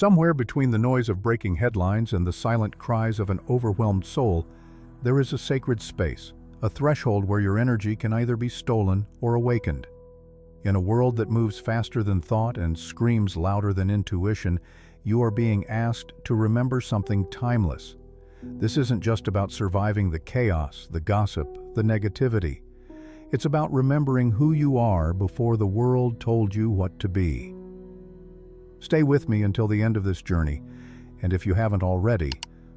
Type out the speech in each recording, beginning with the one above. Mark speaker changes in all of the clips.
Speaker 1: Somewhere between the noise of breaking headlines and the silent cries of an overwhelmed soul, there is a sacred space, a threshold where your energy can either be stolen or awakened. In a world that moves faster than thought and screams louder than intuition, you are being asked to remember something timeless. This isn't just about surviving the chaos, the gossip, the negativity. It's about remembering who you are before the world told you what to be. Stay with me until the end of this journey, and if you haven't already,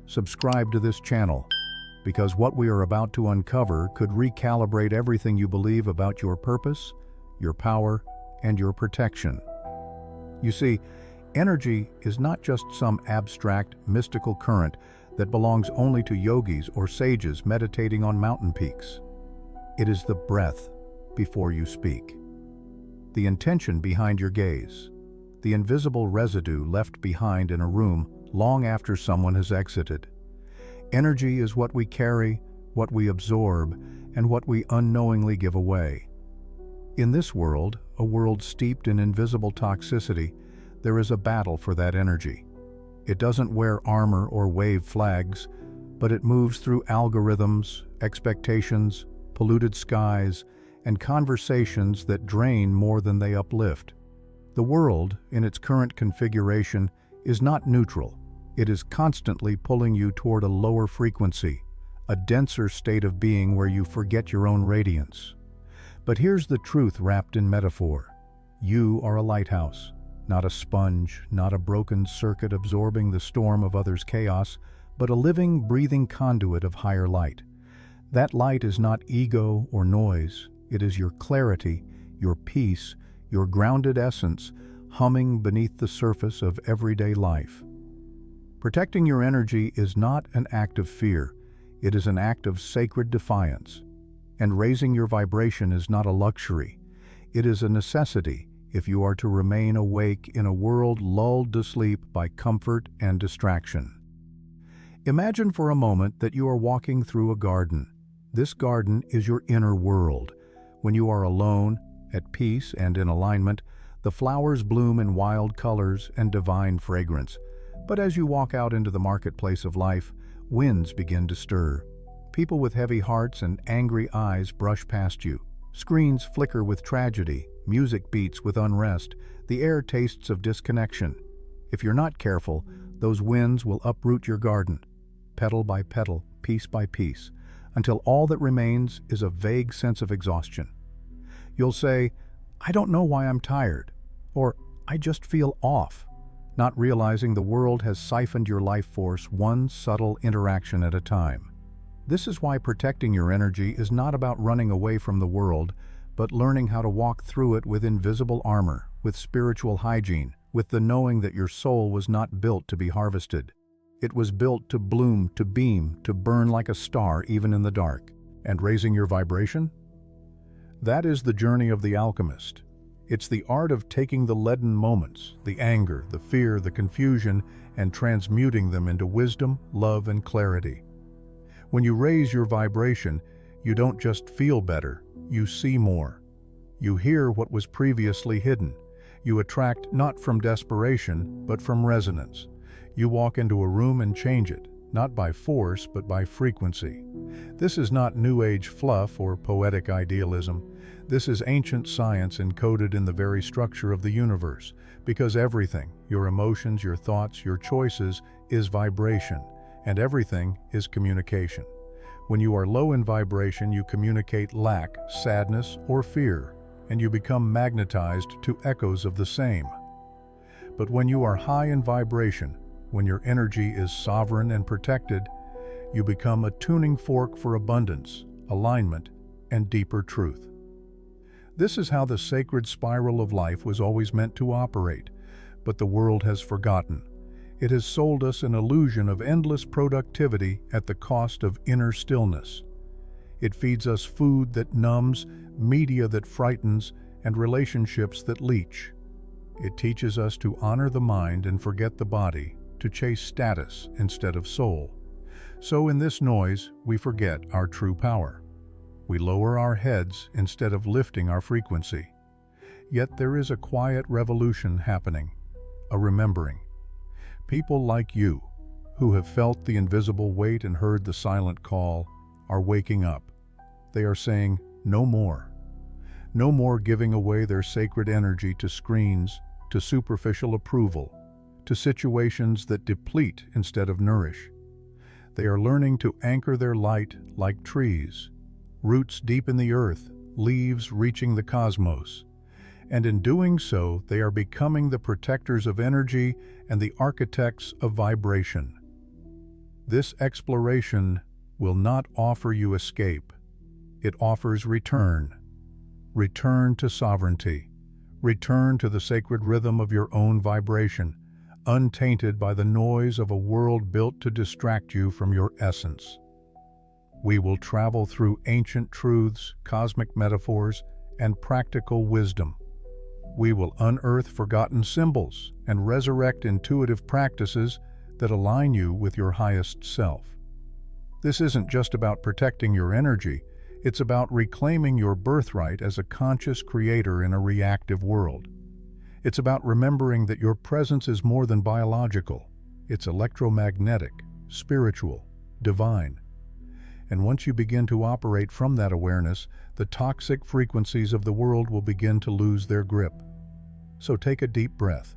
Speaker 1: subscribe to this channel, because what we are about to uncover could recalibrate everything you believe about your purpose, your power, and your protection. You see, energy is not just some abstract, mystical current that belongs only to yogis or sages meditating on mountain peaks. It is the breath before you speak, the intention behind your gaze, the invisible residue left behind in a room long after someone has exited. Energy is what we carry, what we absorb, and what we unknowingly give away. In this world, a world steeped in invisible toxicity, there is a battle for that energy. It doesn't wear armor or wave flags, but it moves through algorithms, expectations, polluted skies, and conversations that drain more than they uplift. The world, in its current configuration, is not neutral. It is constantly pulling you toward a lower frequency, a denser state of being where you forget your own radiance. But here's the truth wrapped in metaphor. You are a lighthouse, not a sponge, not a broken circuit absorbing the storm of others' chaos, but a living, breathing conduit of higher light. That light is not ego or noise. It is your clarity, your peace, your grounded essence, humming beneath the surface of everyday life. Protecting your energy is not an act of fear. It is an act of sacred defiance. And raising your vibration is not a luxury. It is a necessity if you are to remain awake in a world lulled to sleep by comfort and distraction. Imagine for a moment that you are walking through a garden. This garden is your inner world. When you are alone, at peace and in alignment, the flowers bloom in wild colors and divine fragrance. But as you walk out into the marketplace of life, winds begin to stir. People with heavy hearts and angry eyes brush past you. Screens flicker with tragedy, music beats with unrest, the air tastes of disconnection. If you're not careful, those winds will uproot your garden, petal by petal, piece by piece, until all that remains is a vague sense of exhaustion. You'll say, "I don't know why I'm tired," or "I just feel off," not realizing the world has siphoned your life force one subtle interaction at a time. This is why protecting your energy is not about running away from the world, but learning how to walk through it with invisible armor, with spiritual hygiene, with the knowing that your soul was not built to be harvested. It was built to bloom, to beam, to burn like a star even in the dark. And raising your vibration? That is the journey of the alchemist. It's the art of taking the leaden moments, the anger, the fear, the confusion, and transmuting them into wisdom, love, and clarity. When you raise your vibration, you don't just feel better, you see more. You hear what was previously hidden. You attract not from desperation, but from resonance. You walk into a room and change it, not by force, but by frequency. This is not New Age fluff or poetic idealism. This is ancient science encoded in the very structure of the universe, because everything, your emotions, your thoughts, your choices, is vibration, and everything is communication. When you are low in vibration, you communicate lack, sadness, or fear, and you become magnetized to echoes of the same. But when you are high in vibration, when your energy is sovereign and protected, you become a tuning fork for abundance, alignment, and deeper truth. This is how the sacred spiral of life was always meant to operate, but the world has forgotten. It has sold us an illusion of endless productivity at the cost of inner stillness. It feeds us food that numbs, media that frightens, and relationships that leech. It teaches us to honor the mind and forget the body, to chase status instead of soul. So in this noise, we forget our true power. We lower our heads instead of lifting our frequency. Yet there is a quiet revolution happening, a remembering. People like you, who have felt the invisible weight and heard the silent call, are waking up. They are saying, no more. No more giving away their sacred energy to screens, to superficial approval, to situations that deplete instead of nourish. They are learning to anchor their light like trees, roots deep in the earth, leaves reaching the cosmos. And in doing so, they are becoming the protectors of energy and the architects of vibration. This exploration will not offer you escape. It offers return. Return to sovereignty. Return to the sacred rhythm of your own vibration, untainted by the noise of a world built to distract you from your essence. We will travel through ancient truths, cosmic metaphors, and practical wisdom. We will unearth forgotten symbols and resurrect intuitive practices that align you with your highest self. This isn't just about protecting your energy, it's about reclaiming your birthright as a conscious creator in a reactive world. It's about remembering that your presence is more than biological. It's electromagnetic, spiritual, divine. And once you begin to operate from that awareness, the toxic frequencies of the world will begin to lose their grip. So take a deep breath.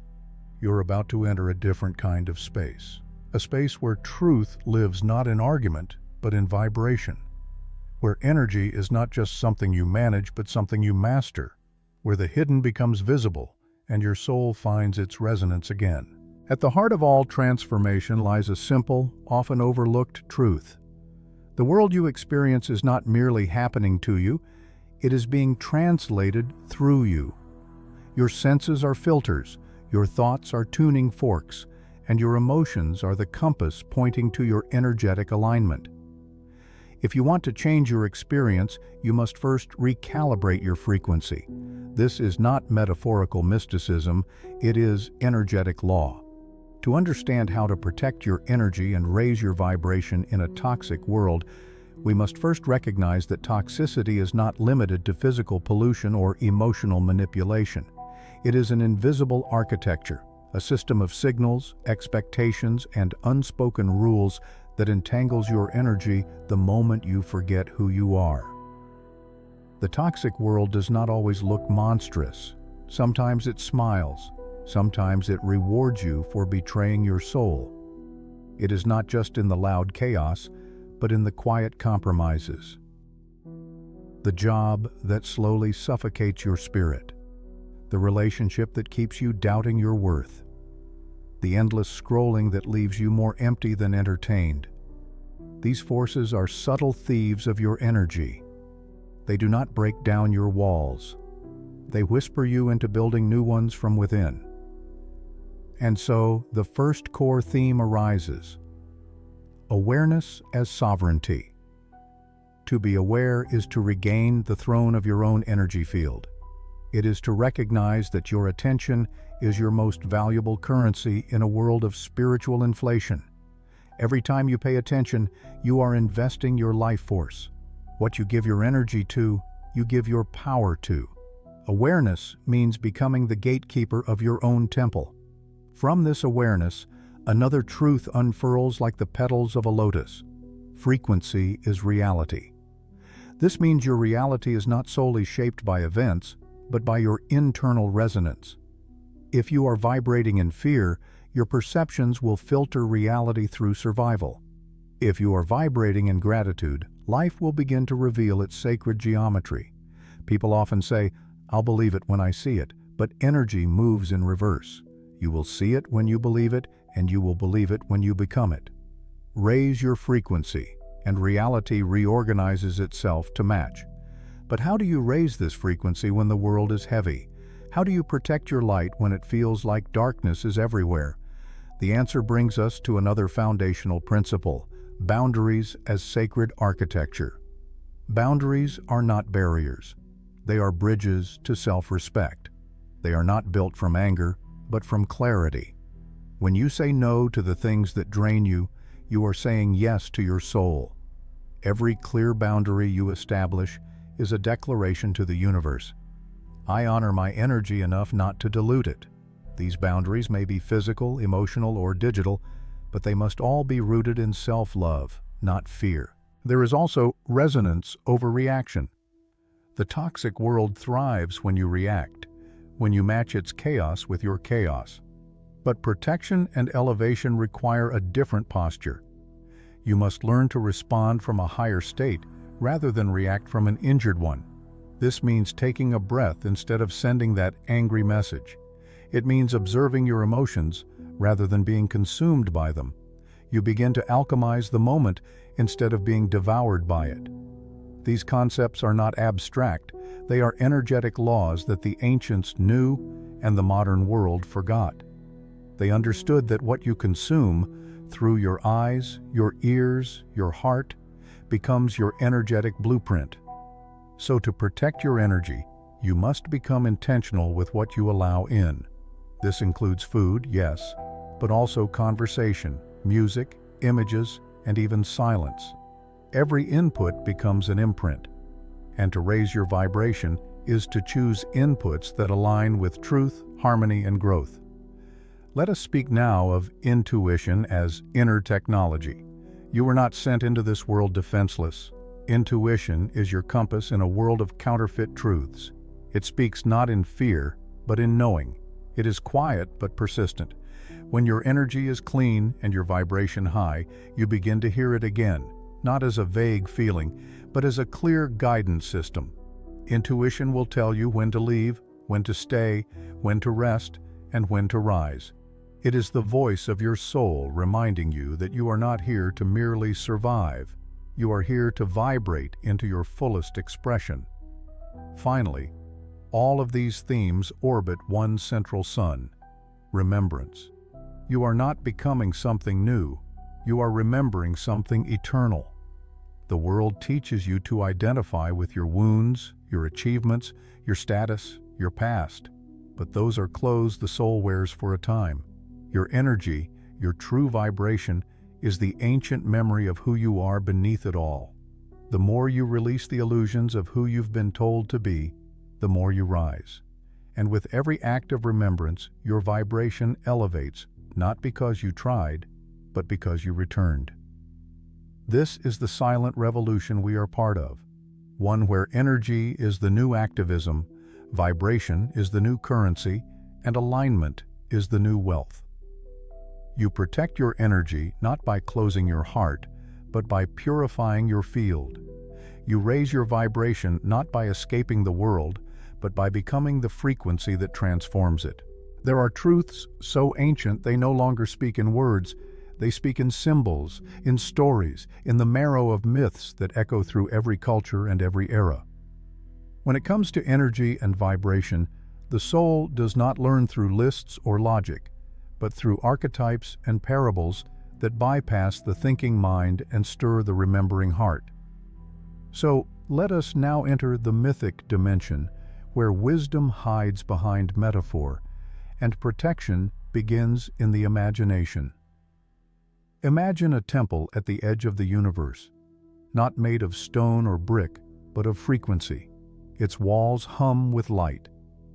Speaker 1: You're about to enter a different kind of space. A space where truth lives not in argument, but in vibration. Where energy is not just something you manage, but something you master. Where the hidden becomes visible, and your soul finds its resonance again. At the heart of all transformation lies a simple, often overlooked truth. The world you experience is not merely happening to you, it is being translated through you. Your senses are filters, your thoughts are tuning forks, and your emotions are the compass pointing to your energetic alignment. If you want to change your experience, you must first recalibrate your frequency. This is not metaphorical mysticism, it is energetic law. To understand how to protect your energy and raise your vibration in a toxic world, we must first recognize that toxicity is not limited to physical pollution or emotional manipulation. It is an invisible architecture, a system of signals, expectations, and unspoken rules that entangles your energy the moment you forget who you are. The toxic world does not always look monstrous. Sometimes it smiles. Sometimes it rewards you for betraying your soul. It is not just in the loud chaos, but in the quiet compromises. The job that slowly suffocates your spirit. The relationship that keeps you doubting your worth. The endless scrolling that leaves you more empty than entertained. These forces are subtle thieves of your energy. They do not break down your walls. They whisper you into building new ones from within. And so, the first core theme arises. Awareness as sovereignty. To be aware is to regain the throne of your own energy field. It is to recognize that your attention is your most valuable currency in a world of spiritual inflation. Every time you pay attention, you are investing your life force. What you give your energy to, you give your power to. Awareness means becoming the gatekeeper of your own temple. From this awareness, another truth unfurls like the petals of a lotus. Frequency is reality. This means your reality is not solely shaped by events, but by your internal resonance. If you are vibrating in fear, your perceptions will filter reality through survival. If you are vibrating in gratitude, life will begin to reveal its sacred geometry. People often say, "I'll believe it when I see it," but energy moves in reverse. You will see it when you believe it, and you will believe it when you become it. Raise your frequency, and reality reorganizes itself to match. But how do you raise this frequency when the world is heavy? How do you protect your light when it feels like darkness is everywhere? The answer brings us to another foundational principle: boundaries as sacred architecture. Boundaries are not barriers. They are bridges to self-respect. They are not built from anger, but from clarity. When you say no to the things that drain you, you are saying yes to your soul. Every clear boundary you establish is a declaration to the universe. I honor my energy enough not to dilute it. These boundaries may be physical, emotional, or digital, but they must all be rooted in self-love, not fear. There is also resonance over reaction. The toxic world thrives when you react, when you match its chaos with your chaos. But protection and elevation require a different posture. You must learn to respond from a higher state rather than react from an injured one. This means taking a breath instead of sending that angry message. It means observing your emotions rather than being consumed by them. You begin to alchemize the moment instead of being devoured by it. These concepts are not abstract, they are energetic laws that the ancients knew and the modern world forgot. They understood that what you consume through your eyes, your ears, your heart, becomes your energetic blueprint. So to protect your energy, you must become intentional with what you allow in. This includes food, yes, but also conversation, music, images, and even silence. Every input becomes an imprint, and to raise your vibration is to choose inputs that align with truth, harmony, and growth. Let us speak now of intuition as inner technology. You were not sent into this world defenseless. Intuition is your compass in a world of counterfeit truths. It speaks not in fear, but in knowing. It is quiet but persistent. When your energy is clean and your vibration high, you begin to hear it again, not as a vague feeling, but as a clear guidance system. Intuition will tell you when to leave, when to stay, when to rest, and when to rise. It is the voice of your soul reminding you that you are not here to merely survive. You are here to vibrate into your fullest expression. Finally, all of these themes orbit one central sun: remembrance. You are not becoming something new, you are remembering something eternal. The world teaches you to identify with your wounds, your achievements, your status, your past. But those are clothes the soul wears for a time. Your energy, your true vibration, is the ancient memory of who you are beneath it all. The more you release the illusions of who you've been told to be, the more you rise. And with every act of remembrance, your vibration elevates, not because you tried, but because you returned. This is the silent revolution we are part of, one where energy is the new activism, vibration is the new currency, and alignment is the new wealth. You protect your energy not by closing your heart, but by purifying your field. You raise your vibration not by escaping the world, but by becoming the frequency that transforms it. There are truths so ancient they no longer speak in words, they speak in symbols, in stories, in the marrow of myths that echo through every culture and every era. When it comes to energy and vibration, the soul does not learn through lists or logic, but through archetypes and parables that bypass the thinking mind and stir the remembering heart. So let us now enter the mythic dimension, where wisdom hides behind metaphor, and protection begins in the imagination. Imagine a temple at the edge of the universe, not made of stone or brick, but of frequency. Its walls hum with light,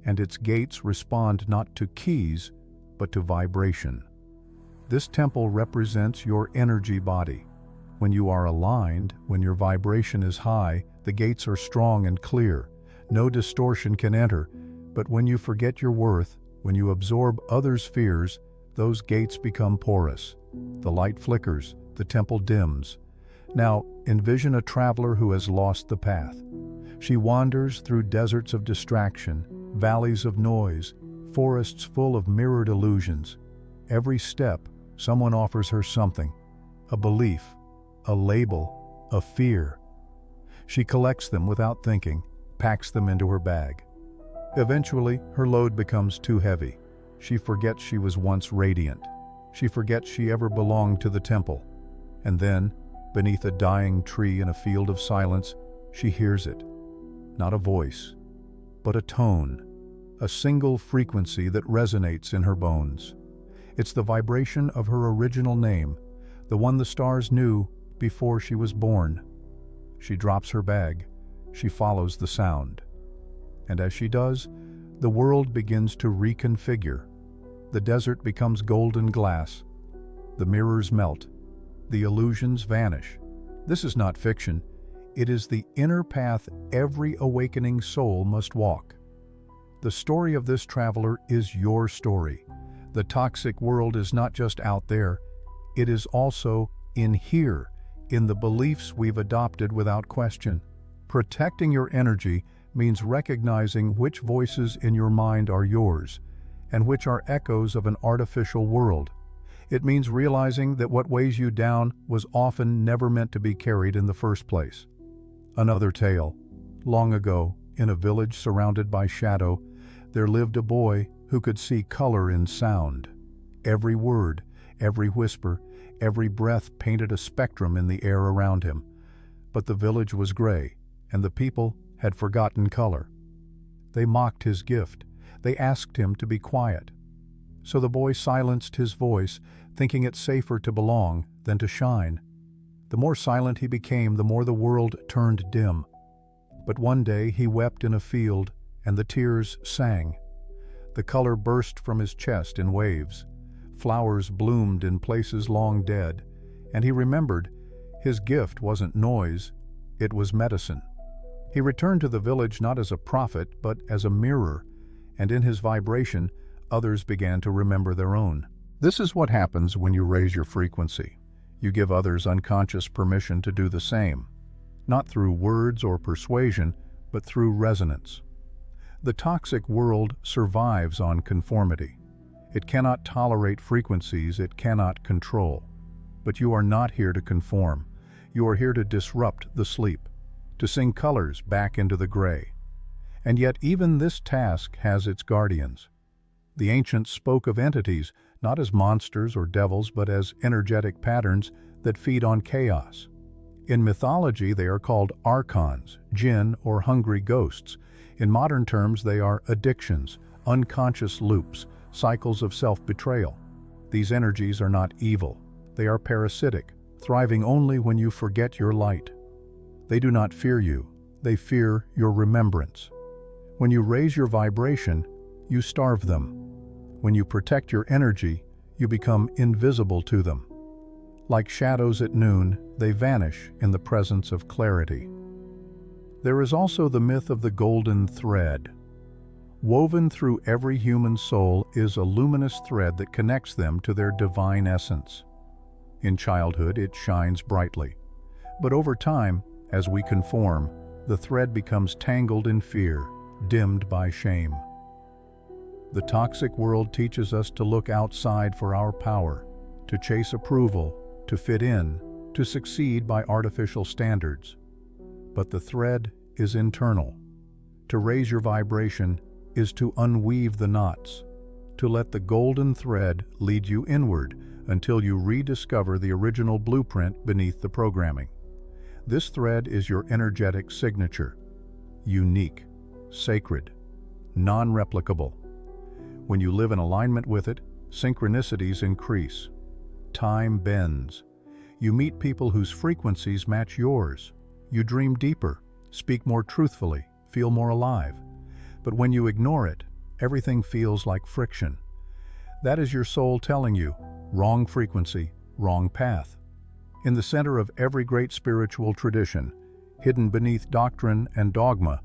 Speaker 1: and its gates respond not to keys, but to vibration. This temple represents your energy body. When you are aligned, when your vibration is high, the gates are strong and clear. No distortion can enter, but when you forget your worth, when you absorb others' fears, those gates become porous. The light flickers, the temple dims. Now, envision a traveler who has lost the path. She wanders through deserts of distraction, valleys of noise, forests full of mirrored illusions. Every step, someone offers her something: a belief, a label, a fear. She collects them without thinking, packs them into her bag. Eventually, her load becomes too heavy. She forgets she was once radiant. She forgets she ever belonged to the temple. And then, beneath a dying tree in a field of silence, she hears it. Not a voice, but a tone, a single frequency that resonates in her bones. It's the vibration of her original name, the one the stars knew before she was born. She drops her bag. She follows the sound. And as she does, the world begins to reconfigure. The desert becomes golden glass. The mirrors melt. The illusions vanish. This is not fiction. It is the inner path every awakening soul must walk. The story of this traveler is your story. The toxic world is not just out there, it is also in here, in the beliefs we've adopted without question. Protecting your energy means recognizing which voices in your mind are yours, and which are echoes of an artificial world. It means realizing that what weighs you down was often never meant to be carried in the first place. Another tale. Long ago, in a village surrounded by shadow, there lived a boy who could see color in sound. Every word, every whisper, every breath painted a spectrum in the air around him. But the village was gray, and the people had forgotten color. They mocked his gift. They asked him to be quiet. So the boy silenced his voice, thinking it safer to belong than to shine. The more silent he became, the more the world turned dim. But one day he wept in a field, and the tears sang. The color burst from his chest in waves. Flowers bloomed in places long dead, and he remembered his gift wasn't noise, it was medicine. He returned to the village not as a prophet, but as a mirror, and in his vibration, others began to remember their own. This is what happens when you raise your frequency. You give others unconscious permission to do the same, not through words or persuasion, but through resonance. The toxic world survives on conformity. It cannot tolerate frequencies it cannot control. But you are not here to conform. You are here to disrupt the sleep, to sing colors back into the gray. And yet even this task has its guardians. The ancients spoke of entities not as monsters or devils, but as energetic patterns that feed on chaos. In mythology, they are called archons, jinn, or hungry ghosts. In modern terms, they are addictions, unconscious loops, cycles of self-betrayal. These energies are not evil. They are parasitic, thriving only when you forget your light. They do not fear you. They fear your remembrance. When you raise your vibration, you starve them. When you protect your energy, you become invisible to them. Like shadows at noon, they vanish in the presence of clarity. There is also the myth of the golden thread. Woven through every human soul is a luminous thread that connects them to their divine essence. In childhood, it shines brightly. But over time, as we conform, the thread becomes tangled in fear, dimmed by shame. The toxic world teaches us to look outside for our power, to chase approval, to fit in, to succeed by artificial standards. But the thread is internal. To raise your vibration is to unweave the knots, to let the golden thread lead you inward until you rediscover the original blueprint beneath the programming. This thread is your energetic signature, unique, sacred, non-replicable. When you live in alignment with it, synchronicities increase. Time bends. You meet people whose frequencies match yours. You dream deeper, speak more truthfully, feel more alive. But when you ignore it, everything feels like friction. That is your soul telling you, wrong frequency, wrong path. In the center of every great spiritual tradition, hidden beneath doctrine and dogma,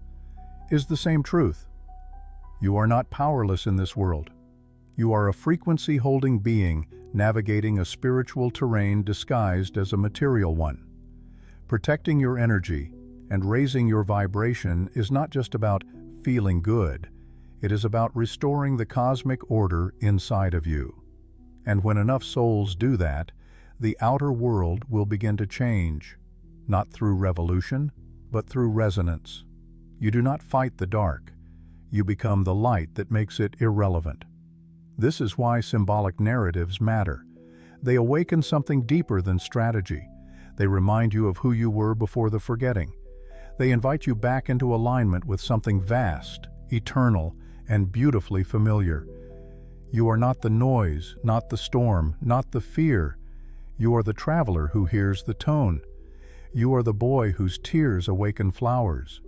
Speaker 1: is the same truth. You are not powerless in this world. You are a frequency-holding being navigating a spiritual terrain disguised as a material one. Protecting your energy and raising your vibration is not just about feeling good. It is about restoring the cosmic order inside of you. And when enough souls do that, the outer world will begin to change, not through revolution, but through resonance. You do not fight the dark. You become the light that makes it irrelevant. This is why symbolic narratives matter. They awaken something deeper than strategy. They remind you of who you were before the forgetting. They invite you back into alignment with something vast, eternal, and beautifully familiar. You are not the noise, not the storm, not the fear. You are the traveler who hears the tone. You are the boy whose tears awaken flowers.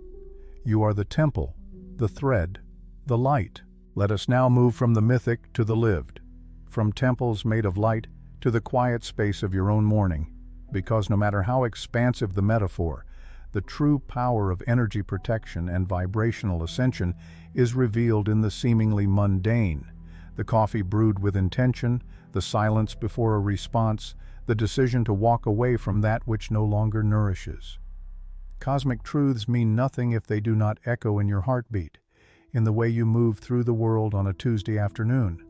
Speaker 1: You are the temple, the thread, the light. Let us now move from the mythic to the lived. from temples made of light to the quiet space of your own morning, because no matter how expansive the metaphor, the true power of energy protection and vibrational ascension is revealed in the seemingly mundane: the coffee brewed with intention, the silence before a response, the decision to walk away from that which no longer nourishes. Cosmic truths mean nothing if they do not echo in your heartbeat, in the way you move through the world on a Tuesday afternoon.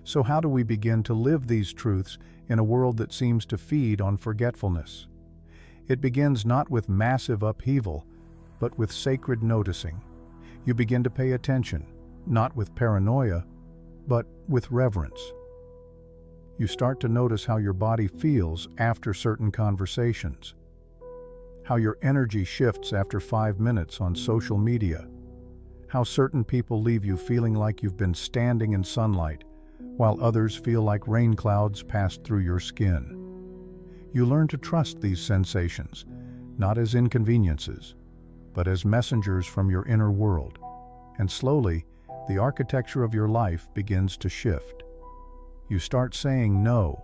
Speaker 1: So how do we begin to live these truths in a world that seems to feed on forgetfulness? It begins not with massive upheaval, but with sacred noticing. You begin to pay attention, not with paranoia, but with reverence. You start to notice how your body feels after certain conversations, how your energy shifts after 5 minutes on social media, how certain people leave you feeling like you've been standing in sunlight, while others feel like rain clouds passed through your skin. You learn to trust these sensations, not as inconveniences, but as messengers from your inner world. And slowly, the architecture of your life begins to shift. You start saying no,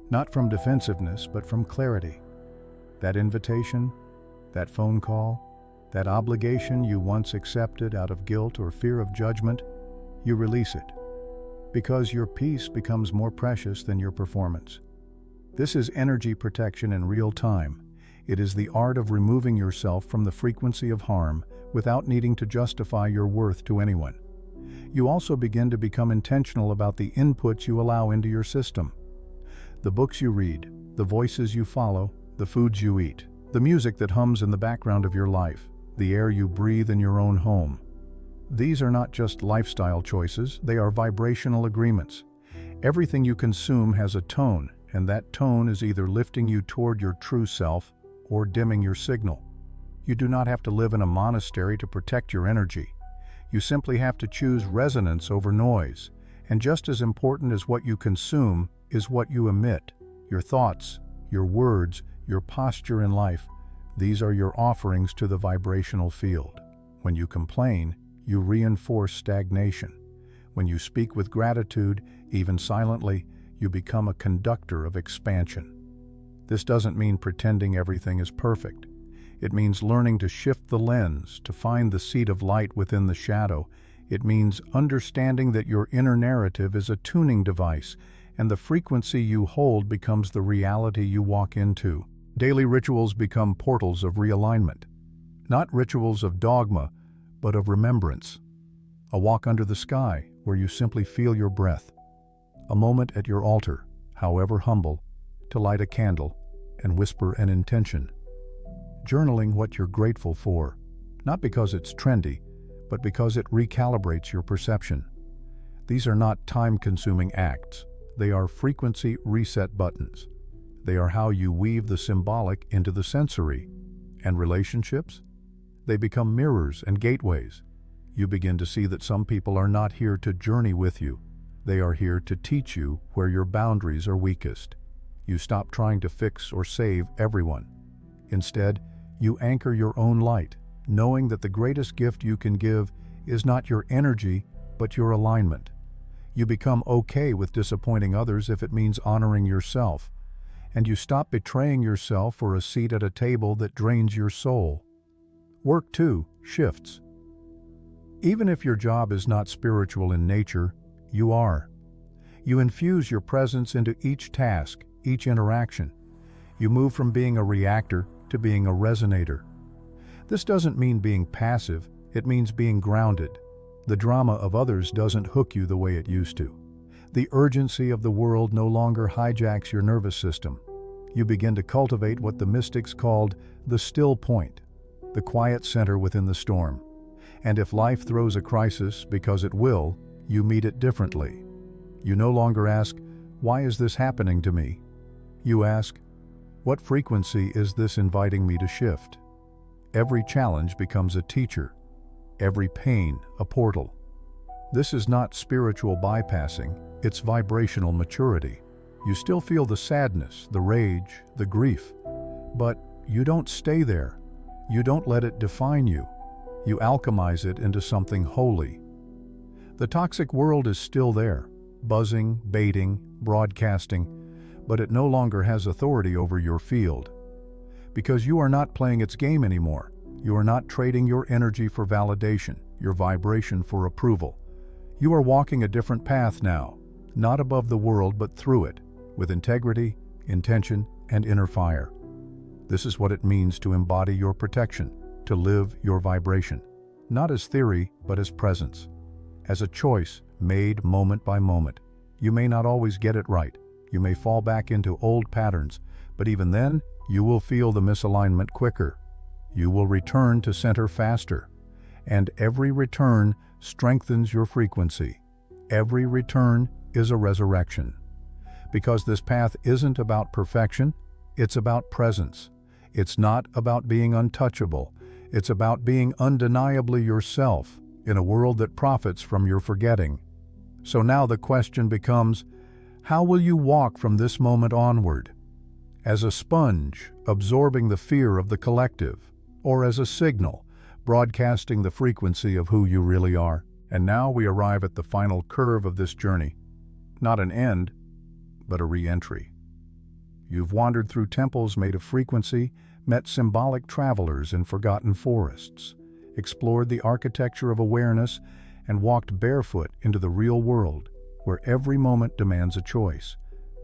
Speaker 1: not from defensiveness, but from clarity. That invitation, that phone call, that obligation you once accepted out of guilt or fear of judgment, you release it, because your peace becomes more precious than your performance. This is energy protection in real time. It is the art of removing yourself from the frequency of harm without needing to justify your worth to anyone. You also begin to become intentional about the inputs you allow into your system. The books you read, the voices you follow, the foods you eat, the music that hums in the background of your life, the air you breathe in your own home. These are not just lifestyle choices, they are vibrational agreements. Everything you consume has a tone, and that tone is either lifting you toward your true self or dimming your signal. You do not have to live in a monastery to protect your energy. You simply have to choose resonance over noise. And just as important as what you consume is what you emit. Your thoughts, your words, your posture in life, these are your offerings to the vibrational field. When you complain, you reinforce stagnation. When you speak with gratitude, even silently, you become a conductor of expansion. This doesn't mean pretending everything is perfect. It means learning to shift the lens, to find the seat of light within the shadow. It means understanding that your inner narrative is a tuning device, and the frequency you hold becomes the reality you walk into. Daily rituals become portals of realignment. Not rituals of dogma, but of remembrance. A walk under the sky, where you simply feel your breath. A moment at your altar, however humble, to light a candle and whisper an intention. Journaling what you're grateful for, not because it's trendy, but because it recalibrates your perception. These are not time-consuming acts. They are frequency reset buttons. They are how you weave the symbolic into the sensory. And relationships? They become mirrors and gateways. You begin to see that some people are not here to journey with you. They are here to teach you where your boundaries are weakest. You stop trying to fix or save everyone. Instead, you anchor your own light, knowing that the greatest gift you can give is not your energy, but your alignment. You become okay with disappointing others if it means honoring yourself, and you stop betraying yourself for a seat at a table that drains your soul. Work, too, shifts. Even if your job is not spiritual in nature, you are. You infuse your presence into each task, each interaction. You move from being a reactor to being a resonator. This doesn't mean being passive, it means being grounded. The drama of others doesn't hook you the way it used to. The urgency of the world no longer hijacks your nervous system. You begin to cultivate what the mystics called the still point, the quiet center within the storm. And if life throws a crisis, because it will, you meet it differently. You no longer ask, "Why is this happening to me?" You ask, "What frequency is this inviting me to shift?" Every challenge becomes a teacher, every pain a portal. This is not spiritual bypassing, it's vibrational maturity. You still feel the sadness, the rage, the grief, but you don't stay there. You don't let it define you. You alchemize it into something holy. The toxic world is still there, buzzing, baiting, broadcasting, but it no longer has authority over your field. Because you are not playing its game anymore. You are not trading your energy for validation, your vibration for approval. You are walking a different path now, not above the world but through it, with integrity, intention, and inner fire. This is what it means to embody your protection, to live your vibration, not as theory but as presence, as a choice made moment by moment. You may not always get it right. You may fall back into old patterns, but even then, you will feel the misalignment quicker. You will return to center faster, and every return strengthens your frequency. Every return is a resurrection. Because this path isn't about perfection, it's about presence. It's not about being untouchable. It's about being undeniably yourself in a world that profits from your forgetting. So now the question becomes, how will you walk from this moment onward? As a sponge, absorbing the fear of the collective, or as a signal, broadcasting the frequency of who you really are? And now we arrive at the final curve of this journey. Not an end, but a re-entry. You've wandered through temples made of frequency, met symbolic travelers in forgotten forests, explored the architecture of awareness, and walked barefoot into the real world, where every moment demands a choice: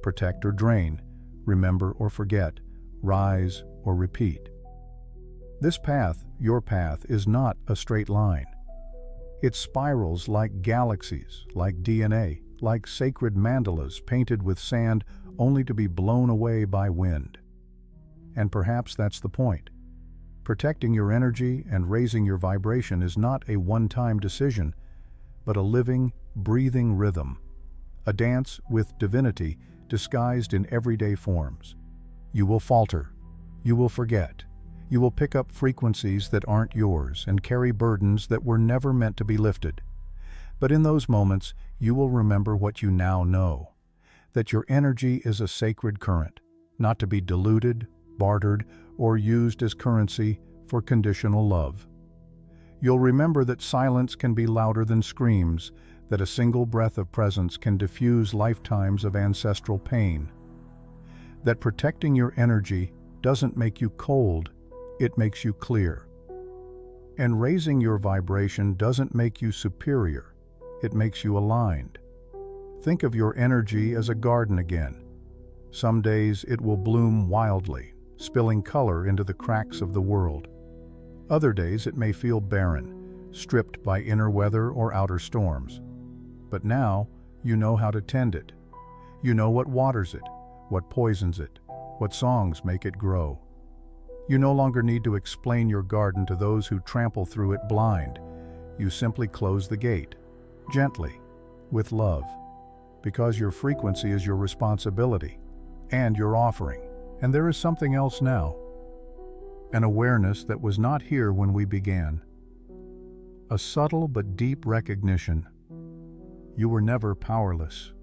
Speaker 1: protect or drain, remember or forget, rise or repeat. This path, your path, is not a straight line. It spirals like galaxies, like DNA, like sacred mandalas painted with sand only to be blown away by wind. And perhaps that's the point. Protecting your energy and raising your vibration is not a one-time decision, but a living, breathing rhythm, a dance with divinity disguised in everyday forms. You will falter, you will forget, you will pick up frequencies that aren't yours and carry burdens that were never meant to be lifted. But in those moments, you will remember what you now know, that your energy is a sacred current, not to be diluted, bartered, or used as currency for conditional love. You'll remember that silence can be louder than screams, that a single breath of presence can diffuse lifetimes of ancestral pain. That protecting your energy doesn't make you cold, it makes you clear. And raising your vibration doesn't make you superior, it makes you aligned. Think of your energy as a garden again. Some days it will bloom wildly, spilling color into the cracks of the world. Other days it may feel barren, stripped by inner weather or outer storms. But now you know how to tend it. You know what waters it, what poisons it, what songs make it grow. You no longer need to explain your garden to those who trample through it blind. You simply close the gate, gently, with love, because your frequency is your responsibility and your offering. And there is something else now, an awareness that was not here when we began. A subtle but deep recognition. You were never powerless,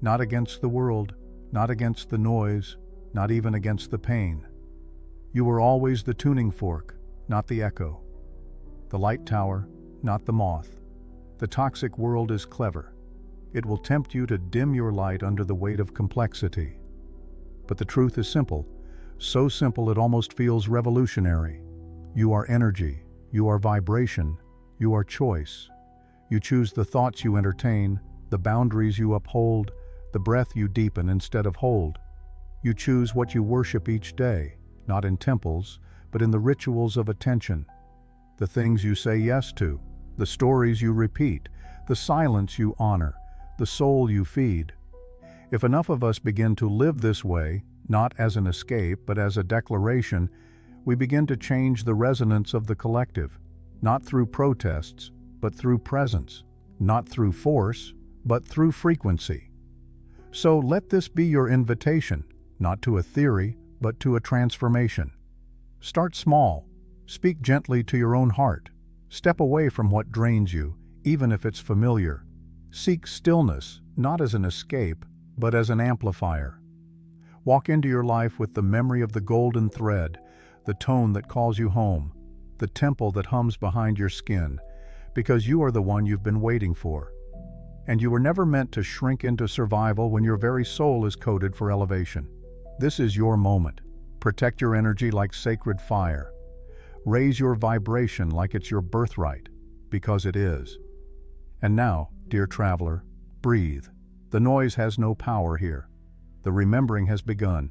Speaker 1: not against the world, not against the noise, not even against the pain. You were always the tuning fork, not the echo. The light tower, not the moth. The toxic world is clever. It will tempt you to dim your light under the weight of complexity. But the truth is simple, so simple it almost feels revolutionary. You are energy, you are vibration, you are choice. You choose the thoughts you entertain, the boundaries you uphold, the breath you deepen instead of hold. You choose what you worship each day, not in temples, but in the rituals of attention. The things you say yes to, the stories you repeat, the silence you honor, the soul you feed. If enough of us begin to live this way, not as an escape but as a declaration, we begin to change the resonance of the collective, not through protests, but through presence, not through force, but through frequency. So let this be your invitation, not to a theory, but to a transformation. Start small, speak gently to your own heart, step away from what drains you, even if it's familiar. Seek stillness, not as an escape, but as an amplifier. Walk into your life with the memory of the golden thread, the tone that calls you home, the temple that hums behind your skin, because you are the one you've been waiting for. And you were never meant to shrink into survival when your very soul is coded for elevation. This is your moment. Protect your energy like sacred fire. Raise your vibration like it's your birthright, because it is. And now, dear traveler, breathe. The noise has no power here. The remembering has begun.